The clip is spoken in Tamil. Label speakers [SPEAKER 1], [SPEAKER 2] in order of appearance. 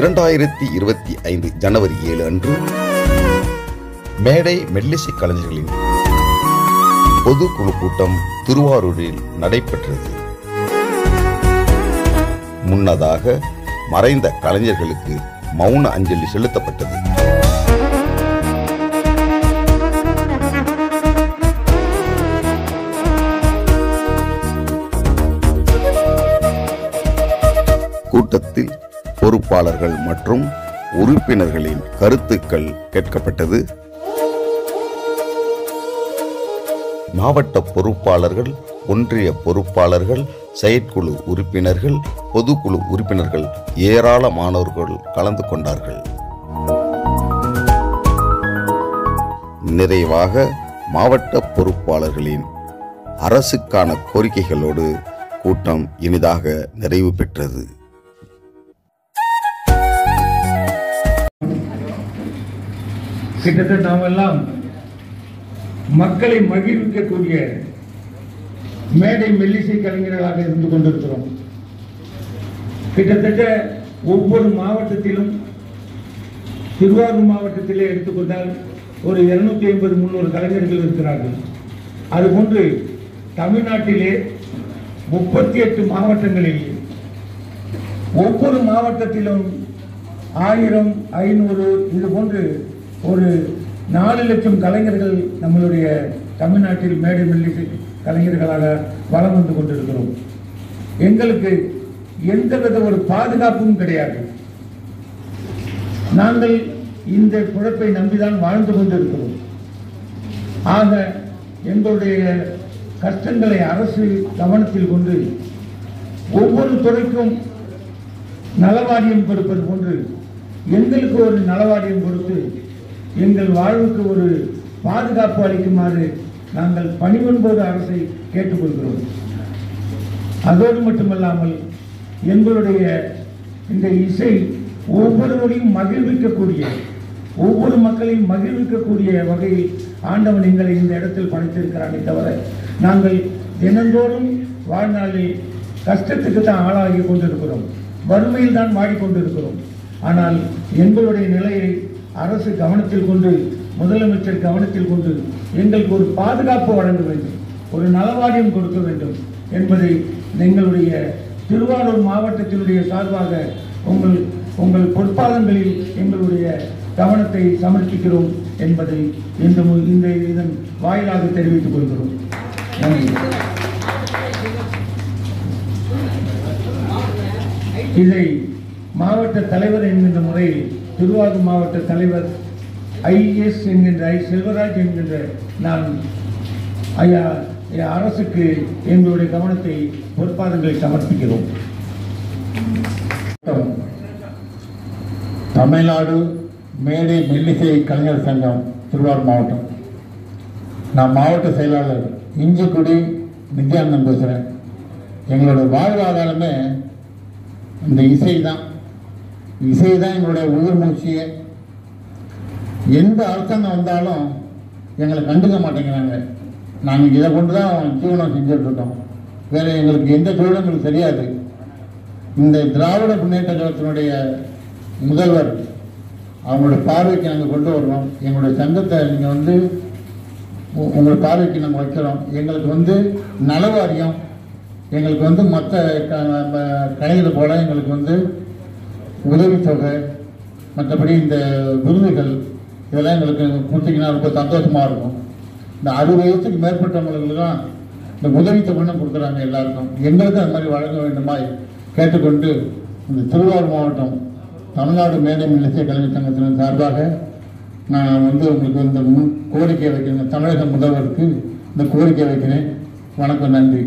[SPEAKER 1] 2025 ஜனவரி 7 அன்று மேடை மெல்லிசை கலைஞர்களின் பொதுக்குழு கூட்டம் திருவாரூரில் நடைபெற்றது. முன்னதாக மறைந்த கலைஞர்களுக்கு மௌன அஞ்சலி செலுத்தப்பட்டது. கூட்டத்தில் பொறுப்பாளர்கள் மற்றும் உறுப்பினர்களின் கருத்துக்கள் கேட்கப்பட்டது. மாவட்ட பொறுப்பாளர்கள், ஒன்றிய பொறுப்பாளர்கள், செயற்குழு உறுப்பினர்கள், பொதுக்குழு உறுப்பினர்கள் ஏராளமானவர்கள் கலந்து கொண்டார்கள். நிறைவாக மாவட்ட பொறுப்பாளர்களின் அரசுக்கான கோரிக்கைகளோடு கூட்டம் இனிதாக நிறைவு பெற்றது.
[SPEAKER 2] கிட்டத்தட்ட நாம் எல்லாம் மக்களை மகிழ்விக்கக்கூடிய மேடை மெல்லிசை கலைஞர்களாக இருந்து கொண்டிருக்கிறோம். கிட்டத்தட்ட ஒவ்வொரு மாவட்டத்திலும், திருவாரூர் மாவட்டத்திலே எடுத்துக்கொண்டால் ஒரு 250-300 கலைஞர்கள் இருக்கிறார்கள். அதுபோன்று தமிழ்நாட்டிலே 38 மாவட்டங்களில் ஒவ்வொரு மாவட்டத்திலும் 1000, 500 இது போன்று ஒரு 4 லட்சம் கலைஞர்கள் நம்மளுடைய தமிழ்நாட்டில் மேடை மெல்லிசை கலைஞர்களாக வலம் வந்து கொண்டிருக்கிறோம். எங்களுக்கு எந்தவித ஒரு பாதுகாப்பும் கிடையாது. நாங்கள் இந்த பிழைப்பை நம்பிதான் வாழ்ந்து கொண்டிருக்கிறோம். ஆக எங்களுடைய கஷ்டங்களை அரசு கவனத்தில் கொண்டு ஒவ்வொரு துறைக்கும் நலவாரியம் கொடுப்பது போன்று எங்களுக்கு ஒரு நலவாரியம் கொடுத்து எங்கள் வாழ்வுக்கு ஒரு பாதுகாப்பு அளிக்குமாறு நாங்கள் பணிவன்போது அரசை கேட்டுக்கொள்கிறோம். அதோடு மட்டுமல்லாமல் எங்களுடைய இந்த இசை ஒவ்வொருவரையும் மகிழ்விக்கக்கூடிய, ஒவ்வொரு மக்களையும் மகிழ்விக்கக்கூடிய வகையில் ஆண்டவன் எங்களை இந்த இடத்தில் படைத்திருக்கிறானே தவிர நாங்கள் தினந்தோறும் வாழ்நாளில் கஷ்டத்துக்கு தான் ஆளாகி கொண்டிருக்கிறோம், வறுமையில் தான் வாடிக்கொண்டிருக்கிறோம். ஆனால் எங்களுடைய நிலையை அரசு கவனத்தில் கொண்டு, முதலமைச்சர் கவனத்தில் கொண்டு எங்களுக்கு ஒரு பாதுகாப்பு வழங்க வேண்டும், ஒரு நலவாரியம் கொடுக்க வேண்டும் என்பதை எங்களுடைய திருவாரூர் மாவட்டத்தினுடைய சார்பாக உங்கள் பொற்பாதங்களில் எங்களுடைய கவனத்தை சமர்ப்பிக்கிறோம் என்பதை இதன் வாயிலாக தெரிவித்துக் கொள்கிறோம். நன்றி. இதை மாவட்ட தலைவர் என்கின்ற முறையில் திருவாரூர் மாவட்ட தலைவர் ஐஎஸ் என்கின்ற செல்வராஜ் என்கின்ற நான் அரசுக்கு எங்களுடைய கவனத்தை பொறுப்பாதங்களை சமர்ப்பிக்கிறோம்.
[SPEAKER 3] தமிழ்நாடு மேடை மெல்லிசை கலைஞர் சங்கம் திருவாரூர் மாவட்டம். நான் மாவட்ட செயலாளர் இஞ்சிக்குடி நித்யானந்தன் பேசுகிறேன். எங்களோட வாழ்வாதாரமே இந்த இசை தான். இசை தான் எங்களுடைய உயிர் மூச்சியே. எந்த அரசாங்கம் வந்தாலும் எங்களை கண்டுக்க மாட்டேங்கிறாங்க. நாங்கள் இதை கொண்டு தான் ஜீவனம் செஞ்சுட்ருக்கோம். வேறு எங்களுக்கு எந்த தொழிலும் எங்களுக்கு தெரியாது. இந்த திராவிட முன்னேற்ற கழகத்தினுடைய முதல்வர் அவங்களோட பார்வைக்கு நாங்கள் கொண்டு வர்றோம். எங்களுடைய சங்கத்தை நீங்கள் வந்து உங்களோட பார்வைக்கு நாங்கள் வைக்கிறோம். எங்களுக்கு நலவாரியம், எங்களுக்கு மற்ற கலைஞர்கள் போல எங்களுக்கு உதவித்தொகை, மற்றபடி இந்த விருதுகள் இதெல்லாம் எங்களுக்கு கொடுத்தீங்கன்னா ரொம்ப சந்தோஷமாக இருக்கும். இந்த 60 வயசுக்கு மேற்பட்டவங்களுக்கெல்லாம் இந்த உதவித்தொகைன்னு கொடுக்குறாங்க எல்லாருக்கும். எங்களுக்கு அது மாதிரி வழங்க வேண்டுமாய் கேட்டுக்கொண்டு இந்த திருவாரூர் மாவட்டம் தமிழ்நாடு மேடை மெல்லிசை கலைஞர் சங்கத்தின் சார்பாக நான் உங்களுக்கு இந்த கோரிக்கை வைக்கிறேன். தமிழக முதல்வருக்கு இந்த கோரிக்கை வைக்கிறேன். வணக்கம், நன்றி.